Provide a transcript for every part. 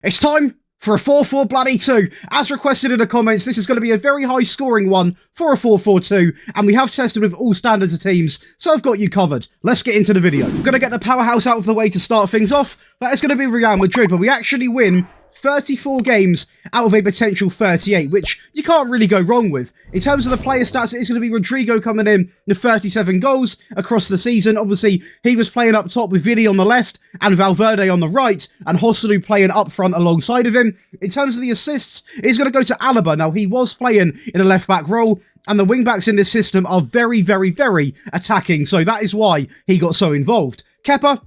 It's time for a 4-4 bloody 2. As requested in the comments, this is going to be a very high scoring one for a 4-4-2, and we have tested with all standards of teams, so I've got you covered. Let's get into the video. We're going to get the powerhouse out of the way to start things off. That is going to be Real Madrid, but we actually win 34 games out of a potential 38, which you can't really go wrong with. In terms of the player stats, it's going to be Rodrigo coming in with 37 goals across the season. Obviously, he was playing up top with Vidi on the left and Valverde on the right, and Joselu playing up front alongside of him. In terms of the assists, it's going to go to Alaba. Now, he was playing in a left-back role, and the wing-backs in this system are very, very, very attacking, so that is why he got so involved. Kepa,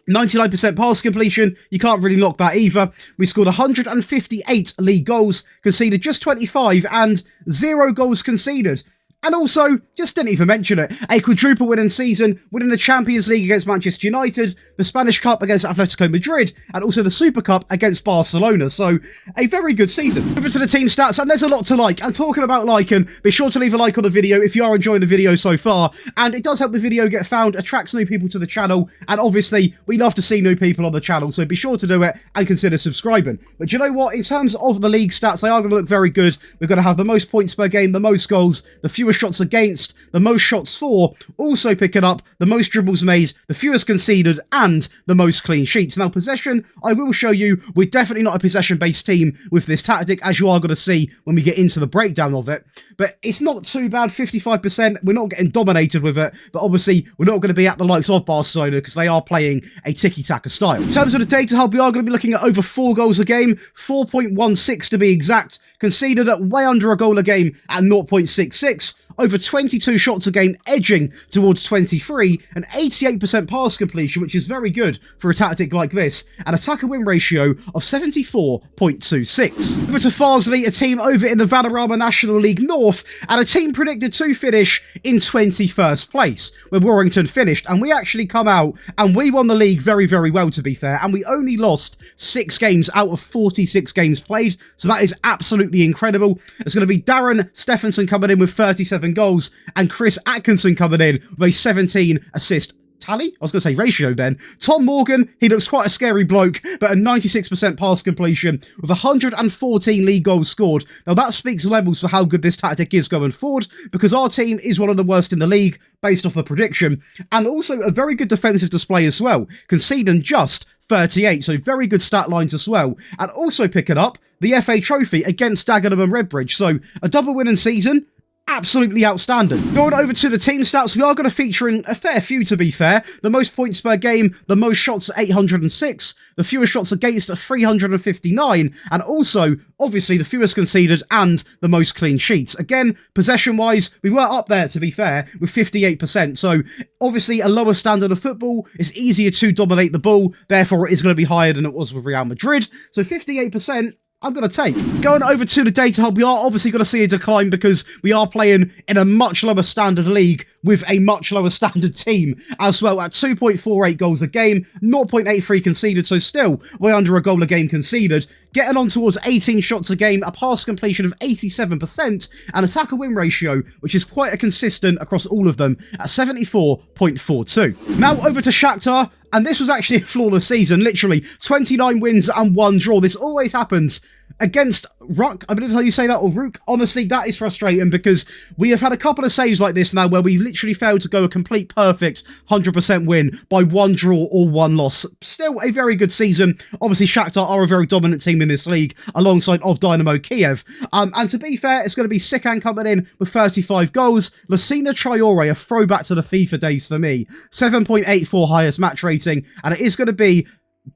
99% pass completion, you can't really knock that either. We scored 158 league goals, conceded just 25, and 0 goals conceded. And also, just didn't even mention it, a quadruple winning season, winning the Champions League against Manchester United, the Spanish Cup against Atletico Madrid, and also the Super Cup against Barcelona. So, a very good season. Over to the team stats, and there's a lot to like. And talking about liking, be sure to leave a like on the video if you are enjoying the video so far. And it does help the video get found, attracts new people to the channel, and obviously, we love to see new people on the channel, so be sure to do it and consider subscribing. But do you know what? In terms of the league stats, they are going to look very good. We're going to have the most points per game, the most goals, the fewest shots against, the most shots for, also picking up the most dribbles made, the fewest conceded, and the most clean sheets. Now, possession, I will show you, we're definitely not a possession-based team with this tactic, as you are going to see when we get into the breakdown of it. But it's not too bad, 55%. We're not getting dominated with it, but obviously, we're not going to be at the likes of Barcelona because they are playing a tiki taka style. In terms of the data hub, we are going to be looking at over 4 goals a game, 4.16 to be exact, conceded at way under a goal a game at 0.66, over 22 shots a game, edging towards 23, and 88% pass completion, which is very good for a tactic like this, and a taka win ratio of 74.26. Over to Farsley, a team over in the Vanarama National League North, and a team predicted to finish in 21st place, where Warrington finished, and we actually come out, and we won the league very, very well, to be fair, and we only lost 6 games out of 46 games played, so that is absolutely incredible. It's going to be Darren Stephenson coming in with 37 goals, and Chris Atkinson coming in with a 17 assist tally? I was going to say ratio then. Tom Morgan, he looks quite a scary bloke, but a 96% pass completion with 114 league goals scored. Now that speaks levels for how good this tactic is going forward, because our team is one of the worst in the league based off the prediction, and also a very good defensive display as well, conceding just 38, so very good stat lines as well, and also picking up the FA Trophy against Dagenham and Redbridge, so a double winning season. Absolutely outstanding. Going over to the team stats, we are going to feature in a fair few, to be fair. The most points per game, the most shots at 806, the fewest shots against at 359, and also, obviously, the fewest conceded and the most clean sheets. Again, possession-wise, we were up there, to be fair, with 58%. So, obviously, a lower standard of football. It's easier to dominate the ball. Therefore, it is going to be higher than it was with Real Madrid. So, 58%. I'm going to take. Going over to the data hub, we are obviously going to see a decline because we are playing in a much lower standard league with a much lower standard team as well, at 2.48 goals a game, 0.83 conceded, so still way under a goal a game conceded, getting on towards 18 shots a game, a pass completion of 87%, and a taka win ratio, which is quite a consistent across all of them, at 74.42. Now over to Shakhtar. And this was actually a flawless season, literally 29 wins and 1 draw. This always happens against Ruck. I believe how you say that, or Rook. Honestly, that is frustrating because we have had a couple of saves like this now where we literally failed to go a complete perfect 100% win by 1 draw or 1 loss. Still a very good season. Obviously, Shakhtar are a very dominant team in this league alongside of Dynamo Kiev. And to be fair, it's going to be Sikan coming in with 35 goals. Lasina Traore, a throwback to the FIFA days for me. 7.84 highest match rating. And it is going to be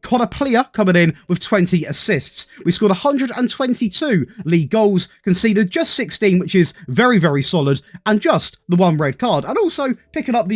Konoplia coming in with 20 assists. We scored 122 league goals, conceded just 16, which is very, very solid, and just the 1 red card. And also picking up the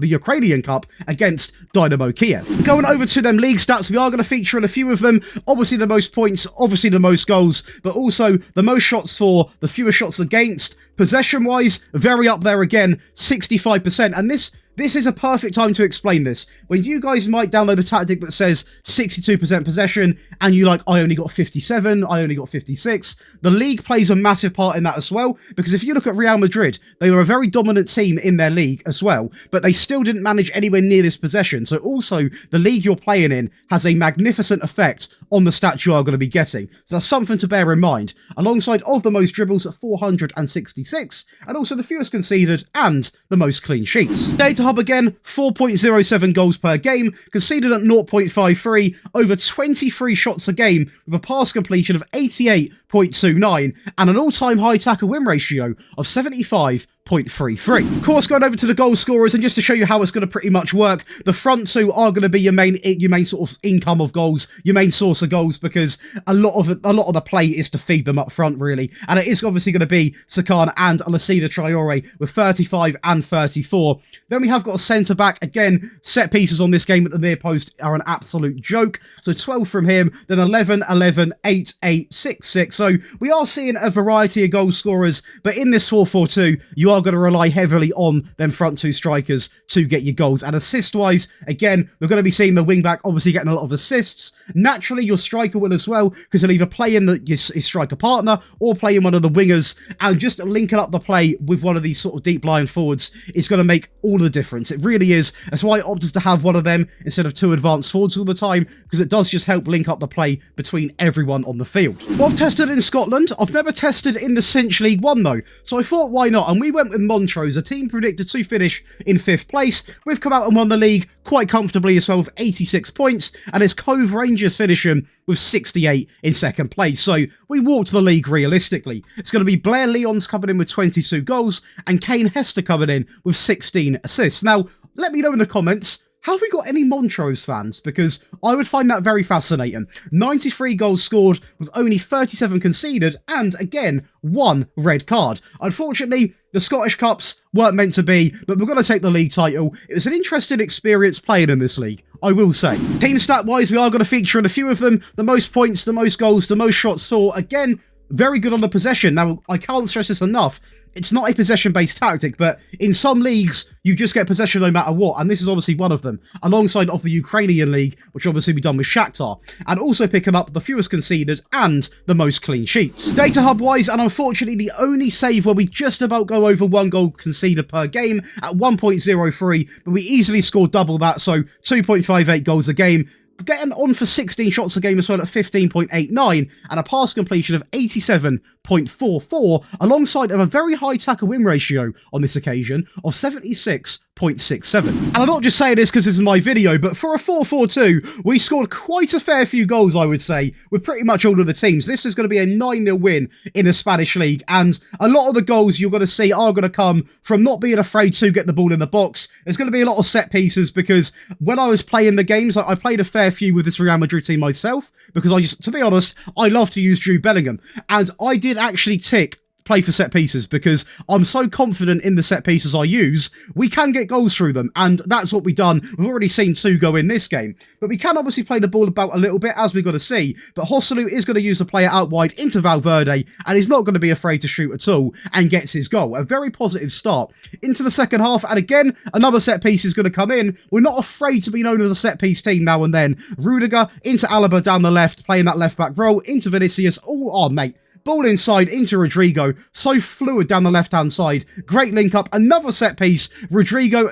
Ukrainian Cup against Dynamo Kiev. Going over to them league stats, we are going to feature in a few of them. Obviously the most points, obviously the most goals, but also the most shots for, the fewest shots against. Possession-wise, very up there again, 65%. And this this is a perfect time to explain this. When you guys might download a tactic that says 62% possession, and you like, I only got 57, I only got 56, the league plays a massive part in that as well, because if you look at Real Madrid, they were a very dominant team in their league as well, but they still didn't manage anywhere near this possession. So also, the league you're playing in has a magnificent effect on the stats you are going to be getting. So that's something to bear in mind, alongside of the most dribbles at 466, and also the fewest conceded and the most clean sheets. Data Hub again, 4.07 goals per game, conceded at 0.53, over 23 shots a game with a pass completion of 88.29 and an all-time high tackle win ratio of 75.33. Of course, going over to the goal scorers, and just to show you how it's going to pretty much work, the front two are going to be your main sort of income of goals, your main source of goals, because a lot of the play is to feed them up front, really. And it is obviously going to be Sakan and Alasida Traore with 35 and 34. Then we have got a centre back. Again, set pieces on this game at the near post are an absolute joke. So 12 from him, then 11, 11, 8, 8, 6, 6. So we are seeing a variety of goal scorers, but in this 4-4-2, you are going to rely heavily on them front two strikers to get your goals. And assist-wise, again, we're going to be seeing the wing-back obviously getting a lot of assists. Naturally, your striker will as well, because he'll either play in his striker partner or play in one of the wingers, and just linking up the play with one of these sort of deep-lying forwards is going to make all the difference. It really is. That's why I opted to have one of them instead of two advanced forwards all the time, because it does just help link up the play between everyone on the field. Well, I've tested in Scotland. I've never tested in the Cinch League 1 though, so I thought why not, and we went with Montrose, a team predicted to finish in 5th place. We've come out and won the league quite comfortably as well with 86 points, and it's Cove Rangers finishing with 68 in 2nd place. So we walked the league realistically. It's going to be Blair Leons coming in with 22 goals and Kane Hester coming in with 16 assists. Now, let me know in the comments, have we got any Montrose fans? Because I would find that very fascinating. 93 goals scored with only 37 conceded, and again, 1 red card. Unfortunately, the Scottish Cups weren't meant to be, but we're going to take the league title. It was an interesting experience playing in this league, I will say. Team stat-wise, we are going to feature in a few of them. The most points, the most goals, the most shots for. Again, very good on the possession. Now, I can't stress this enough. It's not a possession-based tactic, but in some leagues, you just get possession no matter what, and this is obviously one of them, alongside of the Ukrainian league, which obviously we've done with Shakhtar, and also picking up the fewest conceded and the most clean sheets. Data Hub-wise, and unfortunately the only save where we just about go over 1 goal conceded per game at 1.03, but we easily scored double that, so 2.58 goals a game. Getting on for 16 shots a game as well at 15.89 and a pass completion of 87.44 alongside of a very high tackle win ratio on this occasion of 76.67. And I'm not just saying this because this is my video, but for a 4-4-2, we scored quite a fair few goals, I would say, with pretty much all of the teams. This is going to be a 9-0 win in the Spanish League, and a lot of the goals you're going to see are going to come from not being afraid to get the ball in the box. There's going to be a lot of set pieces, because when I was playing the games, I played a fair few with this Real Madrid team myself, because to be honest, I love to use Jude Bellingham, and I did actually tick play for set pieces because I'm so confident in the set pieces I use, we can get goals through them, and that's what we've done. We've already seen 2 go in this game, but we can obviously play the ball about a little bit, as we've got to see, but Joselu is going to use the player out wide into Valverde, and he's not going to be afraid to shoot at all, and gets his goal. A very positive start into the second half, and again, another set piece is going to come in. We're not afraid to be known as a set piece team now and then. Rudiger into Alaba down the left, playing that left back role, into Vinicius, oh mate, ball inside into Rodrigo, so fluid down the left-hand side. Great link up, another set piece. Rodrigo,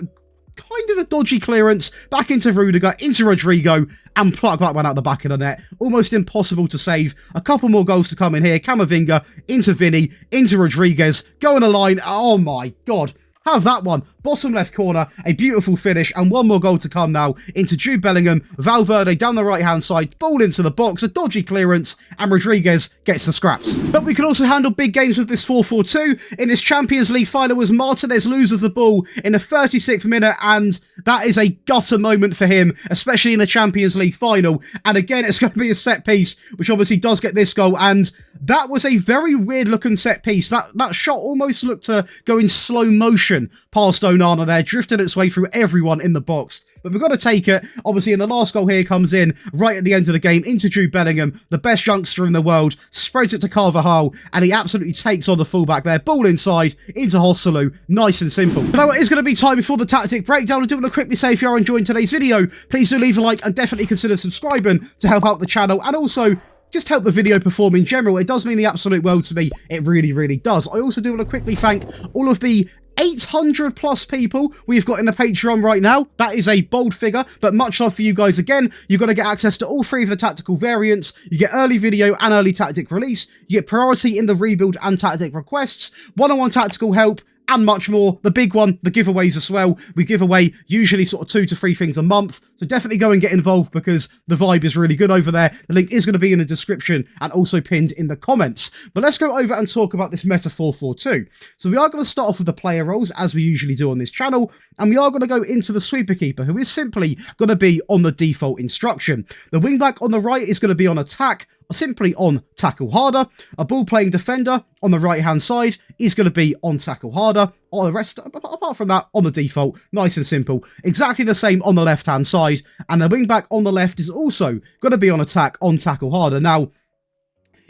kind of a dodgy clearance, back into Rudiger, into Rodrigo, and pluck that one out the back of the net. Almost impossible to save. A couple more goals to come in here. Camavinga, into Vinny, into Rodriguez, going a line. Oh my God. Have that one. Bottom left corner, a beautiful finish, and 1 more goal to come now into Jude Bellingham. Valverde down the right-hand side, ball into the box, a dodgy clearance, and Rodriguez gets the scraps. But we can also handle big games with this 4-4-2. In this Champions League final, as Martinez loses the ball in the 36th minute, and that is a gutter moment for him, especially in the Champions League final. And again, it's going to be a set piece, which obviously does get this goal, and that was a very weird-looking set piece. That shot almost looked to go in slow motion past Onana there, drifted its way through everyone in the box. but we've got to take it. Obviously, and the last goal here comes in right at the end of the game into Jude Bellingham, the best youngster in the world, spreads it to Carvajal, and he absolutely takes on the fullback there. Ball inside into JoshDaly. Nice and simple. But now it is going to be time before the tactic breakdown. I do want to quickly say, if you are enjoying today's video, please do leave a like and definitely consider subscribing to help out the channel, and also just help the video perform in general. It does mean the absolute world to me. It really, really does. I also do want to quickly thank all of the 800 plus people we've got in the Patreon right now. That is a bold figure, but much love for you guys again. You've got to get access to all 3 of the tactical variants. You get early video and early tactic release. You get priority in the rebuild and tactic requests, one-on-one tactical help, and much more. The big one, the giveaways as well. We give away usually sort of 2 to 3 things a month, so definitely go and get involved because the vibe is really good over there. The link is going to be in the description and also pinned in the comments. But let's go over and talk about this meta 4-4-2. So we are going to start off with the player roles, as we usually do on this channel, and we are going to go into the sweeper keeper, who is simply going to be on the default instruction. The wing back on the right is going to be on attack, simply on tackle harder. A ball playing defender on the right hand side is going to be on tackle harder. All the rest, apart from that, on the default, nice and simple. Exactly the same on the left hand side, and the wing back on the left is also going to be on attack on tackle harder. Now,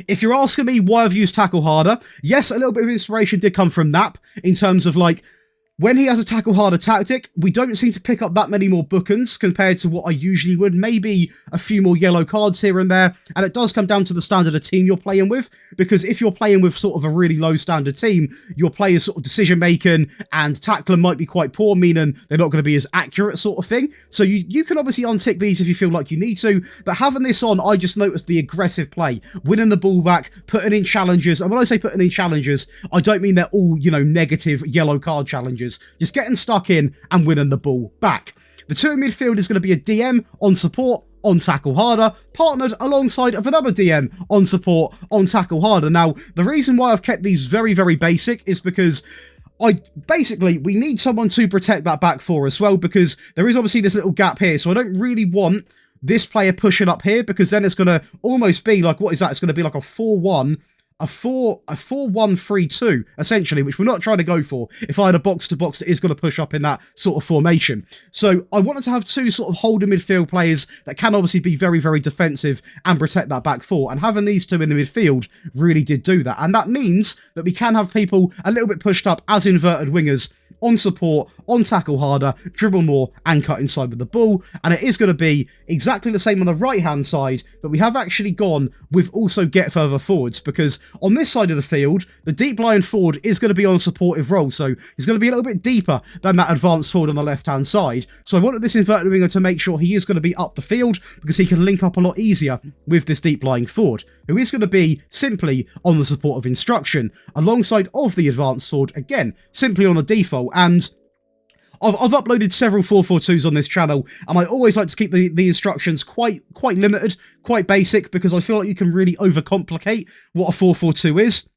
if you're asking me why I've used tackle harder, yes, a little bit of inspiration did come from Nap in terms of like, when he has a tackle harder tactic, we don't seem to pick up that many more bookends compared to what I usually would. Maybe a few more yellow cards here and there. And it does come down to the standard of team you're playing with. Because if you're playing with sort of a really low standard team, your players' sort of decision making and tackling might be quite poor, meaning they're not going to be as accurate sort of thing. So you can obviously untick these if you feel like you need to. But having this on, I just noticed the aggressive play, winning the ball back, putting in challenges. And when I say putting in challenges, I don't mean they're all, you know, negative yellow card challenges. Just getting stuck in and winning the ball back. The 2 in midfield is going to be a DM on support, on tackle harder, partnered alongside of another DM on support, on tackle harder. Now, the reason why I've kept these very, very basic is because we need someone to protect that back four as well, because there is obviously this little gap here. So I don't really want this player pushing up here, because then it's going to almost be like, what is that? It's going to be like a 4-1. A 4-1-3-2, essentially, which we're not trying to go for. If I had a box-to-box that is going to push up in that sort of formation. So I wanted to have 2 sort of holding midfield players that can obviously be very, very defensive and protect that back four. And having these 2 in the midfield really did do that. And that means that we can have people a little bit pushed up as inverted wingers, on support, on tackle harder, dribble more, and cut inside with the ball. And it is going to be exactly the same on the right-hand side, but we have actually gone with also get further forwards, because on this side of the field, the deep lying forward is going to be on a supportive role, so he's going to be a little bit deeper than that advanced forward on the left-hand side. So I wanted this inverted winger to make sure he is going to be up the field, because he can link up a lot easier with this deep lying forward, who is going to be simply on the supportive instruction, alongside of the advanced forward, again, simply on the default. And I've uploaded several 4-4-2s on this channel, and I always like to keep the instructions quite limited, quite basic, because I feel like you can really overcomplicate what a 4-4-2 is.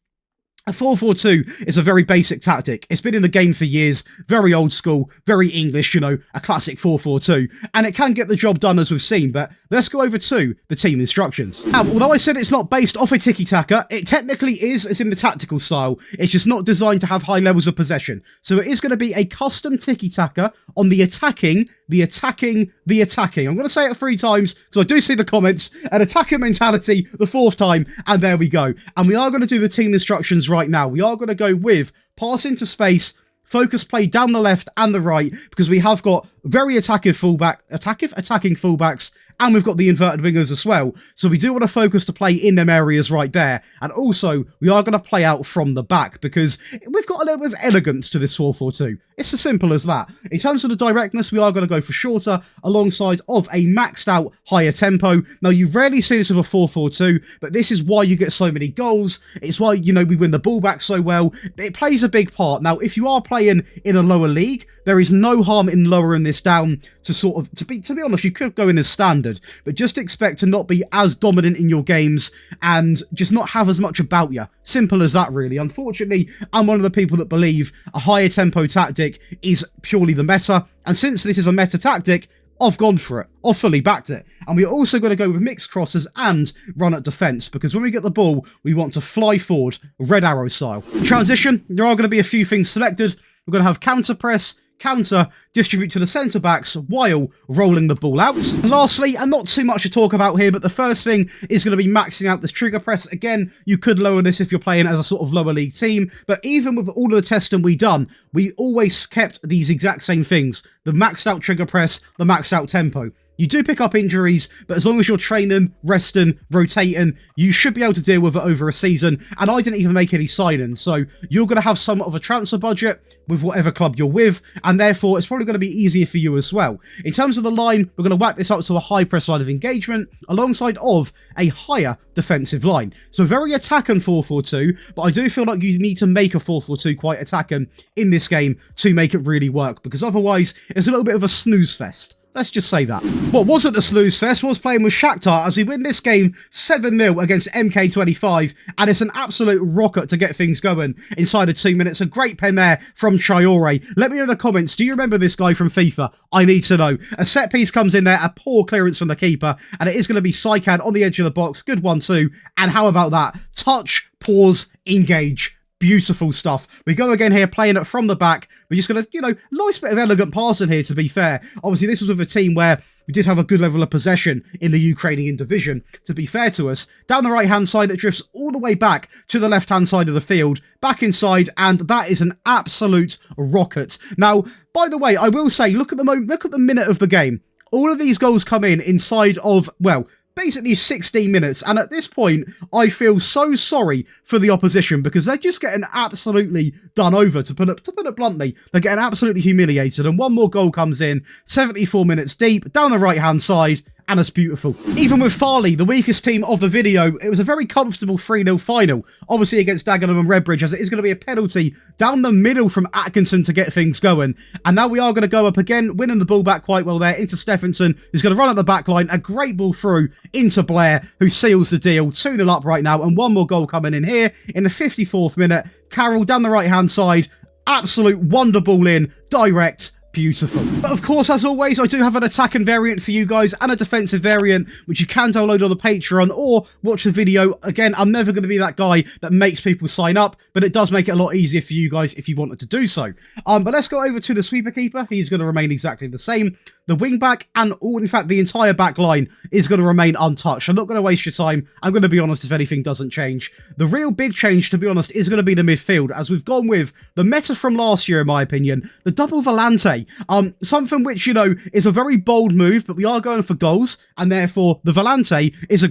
A 4-4-2 is a very basic tactic. It's been in the game for years, very old school, very English, you know, a classic 4-4-2, and it can get the job done as we've seen. But let's go over to the team instructions. Now, although I said it's not based off a tiki-taka, it technically is, as in the tactical style. It's just not designed to have high levels of possession. So it is going to be a custom tiki-taka on the attacking. I'm going to say it 3 times because I do see the comments. An attacking mentality the 4th time, and there we go. And we are going to do the team instructions right now. We are going to go with pass into space, focus play down the left and the right, because we have got very attacking fullbacks, and we've got the inverted wingers as well. So we do want to focus to play in them areas right there. And also, we are going to play out from the back, because we've got a little bit of elegance to this 4-4-2. It's as simple as that. In terms of the directness, we are going to go for shorter, alongside of a maxed out higher tempo. Now, you rarely see this with a 4-4-2, but this is why you get so many goals. It's why, you know, we win the ball back so well. It plays a big part. Now, if you are playing in a lower league, there is no harm in lowering this down to sort of, to be honest, you could go in as standard, but just expect to not be as dominant in your games and just not have as much about you. Simple as that, really. Unfortunately, I'm one of the people that believe a higher tempo tactic is purely the meta, and since this is a meta tactic, I've gone for it. I've fully backed it. And we're also going to go with mixed crosses and run at defence, because when we get the ball, we want to fly forward, red arrow style. Transition, there are going to be a few things selected. We're going to have counter press, counter, distribute to the centre-backs while rolling the ball out. And lastly, and not too much to talk about here, but the first thing is going to be maxing out this trigger press. Again, you could lower this if you're playing as a sort of lower league team, but even with all of the testing we done, we always kept these exact same things. The maxed out trigger press, the maxed out tempo. You do pick up injuries, but as long as you're training, resting, rotating, you should be able to deal with it over a season. And I didn't even make any signings, so you're going to have somewhat of a transfer budget with whatever club you're with, and therefore it's probably going to be easier for you as well. In terms of the line, we're going to whack this up to a high press line of engagement alongside of a higher defensive line. So very attacking 4-4-2, but I do feel like you need to make a 4-4-2 quite attacking in this game to make it really work, because otherwise it's a little bit of a snooze fest. Let's just say that. What wasn't a snooze fest was playing with Shakhtar as we win this game 7-0 against MK25, and it's an absolute rocket to get things going inside of 2 minutes. A great pen there from Traore. Let me know in the comments, do you remember this guy from FIFA? I need to know. A set piece comes in there, a poor clearance from the keeper, and it is going to be Sycan on the edge of the box. Good 1-2. And how about that? Touch, pause, engage. Beautiful stuff. We go again here, playing it from the back. We're just going to, nice bit of elegant passing here, to be fair. Obviously, this was with a team where we did have a good level of possession in the Ukrainian division, to be fair to us. Down the right-hand side, it drifts all the way back to the left-hand side of the field, back inside, and that is an absolute rocket. Now, by the way, I will say, look at the minute of the game. All of these goals come in inside of, well, basically 16 minutes, and at this point I feel so sorry for the opposition because they're just getting absolutely done over, to put it bluntly. They're getting absolutely humiliated, and one more goal comes in 74 minutes deep down the right hand side, and it's beautiful. Even with Farley, the weakest team of the video, it was a very comfortable 3-0 final, obviously against Dagenham and Redbridge, as it is going to be a penalty down the middle from Atkinson to get things going. And now we are going to go up again, winning the ball back quite well there into Stephenson, who's going to run at the back line, a great ball through into Blair, who seals the deal. 2-0 up right now, and one more goal coming in here in the 54th minute. Carroll down the right hand side, absolute wonder ball in, direct, beautiful. But of course, as always, I do have an attacking variant for you guys and a defensive variant, which you can download on the Patreon or watch the video. Again, I'm never going to be that guy that makes people sign up, but it does make it a lot easier for you guys if you wanted to do so. But let's go over to the sweeper keeper. He's going to remain exactly the same. The wing back and all, in fact, the entire back line is going to remain untouched. I'm not going to waste your time. I'm going to be honest if anything doesn't change. The real big change, to be honest, is going to be the midfield, as we've gone with the meta from last year, in my opinion, the double Volante. Something which, is a very bold move, but we are going for goals, and therefore the Volante is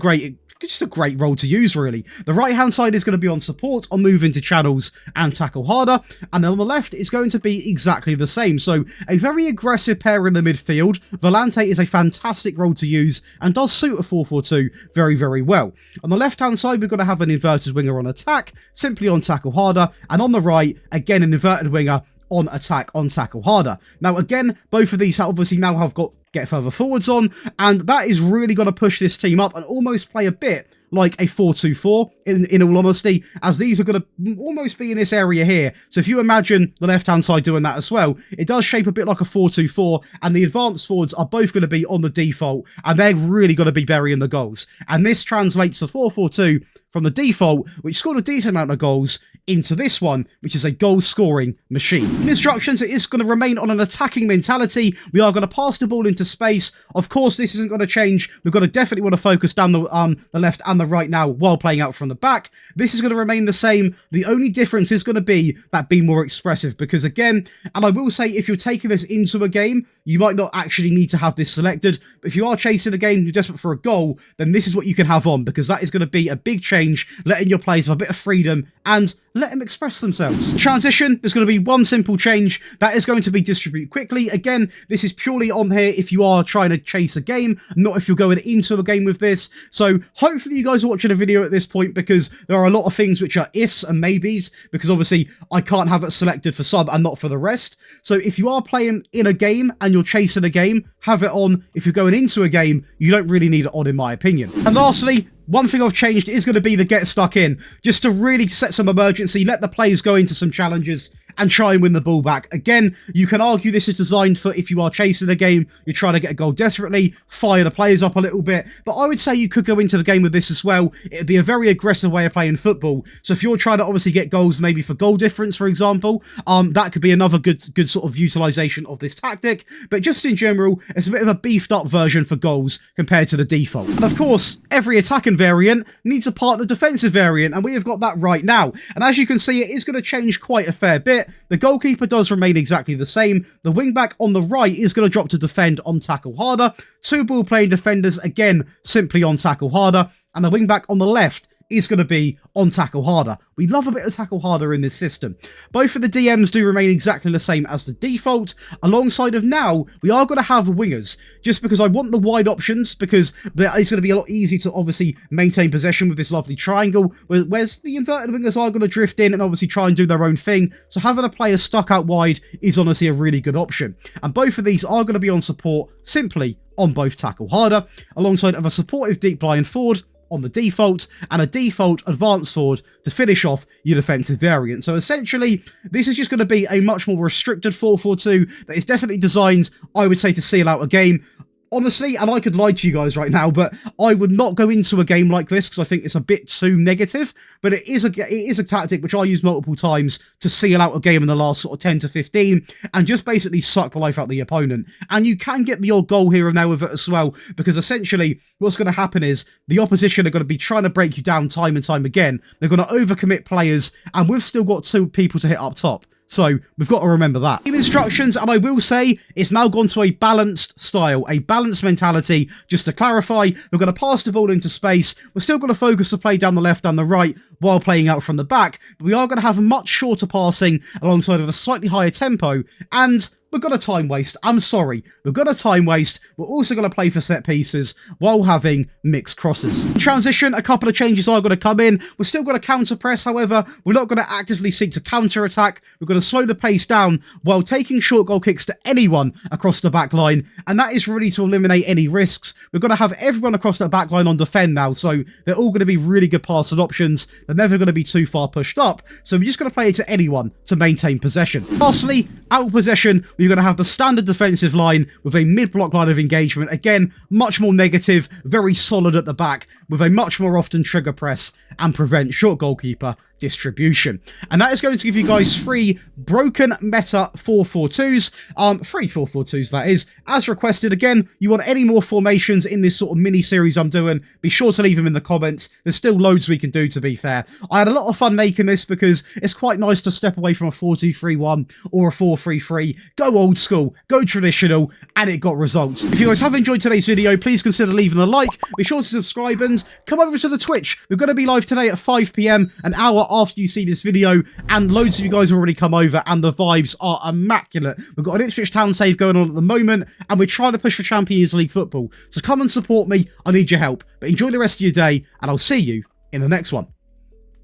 just a great role to use, really. The right-hand side is going to be on support, on move into channels and tackle harder, and then on the left it's going to be exactly the same. So a very aggressive pair in the midfield. Volante is a fantastic role to use and does suit a 4-4-2 very, very well. On the left-hand side, we're going to have an inverted winger on attack, simply on tackle harder, and on the right, again, an inverted winger on attack, on tackle harder. Now, again, both of these obviously now have got get further forwards on, and that is really going to push this team up and almost play a bit like a 4-2-4 in all honesty, as these are going to almost be in this area here. So if you imagine the left hand side doing that as well, it does shape a bit like a 4-2-4, and the advanced forwards are both going to be on the default, and they're really going to be burying the goals. And this translates to 4-4-2 from the default, which scored a decent amount of goals, into this one, which is a goal-scoring machine. In instructions, it is going to remain on an attacking mentality. We are going to pass the ball into space. Of course, this isn't going to change. We've got to definitely want to focus down the left and the right now while playing out from the back. This is going to remain the same. The only difference is going to be that being more expressive, because again, and I will say, if you're taking this into a game, you might not actually need to have this selected. But if you are chasing a game, you're desperate for a goal, then this is what you can have on, because that is going to be a big change, letting your players have a bit of freedom and let them express themselves. Transition, there's going to be one simple change. That is going to be distribute quickly. Again, this is purely on here if you are trying to chase a game, not if you're going into a game with this. So hopefully you guys are watching a video at this point, because there are a lot of things which are ifs and maybes, because obviously I can't have it selected for sub and not for the rest. So if you are playing in a game and you're chasing a game, have it on. If you're going into a game, you don't really need it on, in my opinion. And lastly, one thing I've changed is going to be the get stuck in, just to really set some emergency, let the players go into some challenges and try and win the ball back. Again, you can argue this is designed for if you are chasing a game, you're trying to get a goal desperately, fire the players up a little bit, but I would say you could go into the game with this as well. It'd be a very aggressive way of playing football. So if you're trying to obviously get goals, maybe for goal difference, for example, that could be another good sort of utilization of this tactic. But just in general, it's a bit of a beefed up version for goals compared to the default. And of course, every attacking variant needs a partner defensive variant, and we have got that right now. And as you can see, it is going to change quite a fair bit. The goalkeeper does remain exactly the same. The wingback on the right is going to drop to defend on tackle harder. Two ball playing defenders, again, simply on tackle harder. And the wingback on the left is going to be on tackle harder. We love a bit of tackle harder in this system. Both of the DMs do remain exactly the same as the default. Alongside of now, we are going to have wingers, just because I want the wide options, because it's going to be a lot easier to obviously maintain possession with this lovely triangle, whereas the inverted wingers are going to drift in and obviously try and do their own thing. So having a player stuck out wide is honestly a really good option. And both of these are going to be on support simply on both tackle harder, alongside of a supportive deep lying forward on the default, and a default advanced forward to finish off your defensive variant. So essentially, this is just going to be a much more restricted 4-4-2 that is definitely designed, I would say, to seal out a game. Honestly, and I could lie to you guys right now, but I would not go into a game like this because I think it's a bit too negative. But it is a tactic which I use multiple times to seal out a game in the last sort of 10 to 15 and just basically suck the life out of the opponent. And you can get the odd goal here and there with it as well, because essentially what's going to happen is the opposition are going to be trying to break you down time and time again. They're going to overcommit players, and we've still got two people to hit up top. So we've got to remember that. Team instructions, and I will say, it's now gone to a balanced style, a balanced mentality. Just to clarify, we're going to pass the ball into space. We're still going to focus the play down the left and the right while playing out from the back. But we are going to have much shorter passing alongside of a slightly higher tempo, and we're going to time waste. I'm sorry. We're going to time waste. We're also going to play for set pieces while having mixed crosses. In transition, a couple of changes are going to come in. We're still going to counter press, however. We're not going to actively seek to counter attack. We're going to slow the pace down while taking short goal kicks to anyone across the back line. And that is really to eliminate any risks. We're going to have everyone across the back line on defend now. So they're all going to be really good passing options. They're never going to be too far pushed up. So we're just going to play it to anyone to maintain possession. Lastly, out of possession, we're going to have the standard defensive line with a mid-block line of engagement. Again, much more negative, very solid at the back, with a much more often trigger press and prevent short goalkeeper distribution. And that is going to give you guys 3 broken meta 4-4-2s, 3 4-4-2s that is, as requested. Again, you want any more formations in this sort of mini series I'm doing, be sure to leave them in the comments. There's still loads we can do, to be fair. I had a lot of fun making this because it's quite nice to step away from a 4-2-3-1 or a 4-3-3, go old school, go traditional, and it got results. If you guys have enjoyed today's video, please consider leaving a like, be sure to subscribe, and come over to the Twitch. We're going to be live today at 5 PM, an hour after you see this video, and loads of you guys have already come over, and the vibes are immaculate. We've got an Ipswich Town save going on at the moment, and we're trying to push for Champions League football. So come and support me. I need your help. But enjoy the rest of your day, and I'll see you in the next one.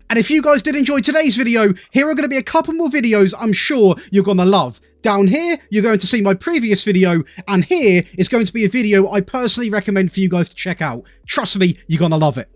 And if you guys did enjoy today's video, here are going to be a couple more videos I'm sure you're going to love. Down here, you're going to see my previous video, and here is going to be a video I personally recommend for you guys to check out. Trust me, you're going to love it.